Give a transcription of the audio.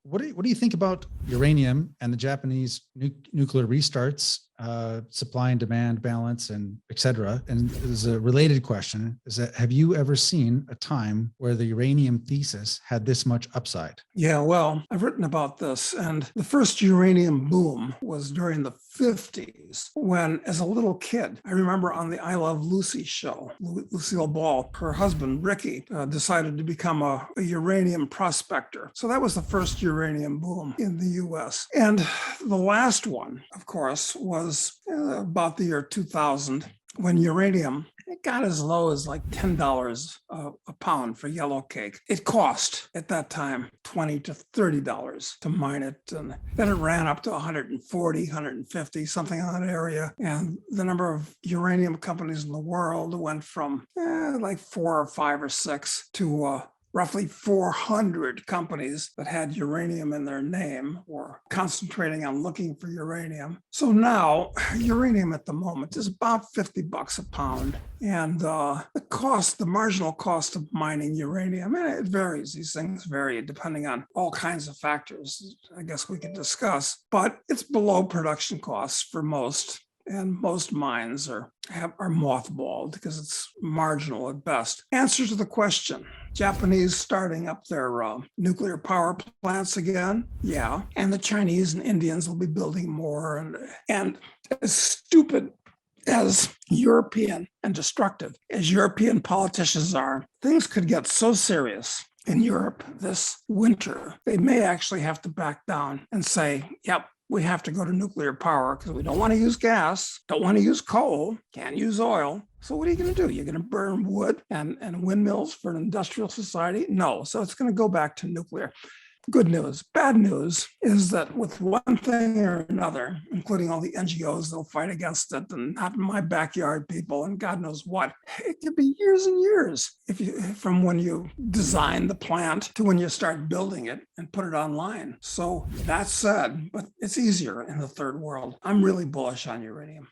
what do you think about uranium and the Japanese nuclear restarts, supply and demand balance, and et cetera? And there's a related question: is that have you ever seen a time where the uranium thesis had this much upside? Yeah, well, I've written about this, and the first uranium boom was during the 50s when, as a little kid, I remember on the I Love Lucy show, Lucille Ball, her husband, Ricky, decided to become a uranium prospector. So that was the first uranium boom in the US. And the last one, of course, was about the year 2000, when uranium, it got as low as like $10 a pound for yellow cake. It cost at that time $20 to $30 to mine it. And then it ran up to 140, 150, something in that area. And the number of uranium companies in the world went from like 4 or 5 or 6 to roughly 400 companies that had uranium in their name were concentrating on looking for uranium. So now uranium at the moment is about $50 a pound. And the marginal cost of mining uranium, and it varies. These things vary depending on all kinds of factors, I guess we could discuss, but it's below production costs for most. And most mines are mothballed because it's marginal at best. Answer to the question: Japanese starting up their nuclear power plants again? Yeah. And the Chinese and Indians will be building more. And as stupid as European and destructive as European politicians are, things could get so serious in Europe this winter, they may actually have to back down and say, yep, we have to go to nuclear power because we don't want to use gas, don't want to use coal, can't use oil. So what are you going to do? You're going to burn wood and windmills for an industrial society? No. So it's going to go back to nuclear. Good news. Bad news is that with one thing or another, including all the NGOs that'll fight against it, and not in my backyard people, and God knows what, it could be years and years from when you design the plant to when you start building it and put it online. So that said, but it's easier in the third world. I'm really bullish on uranium.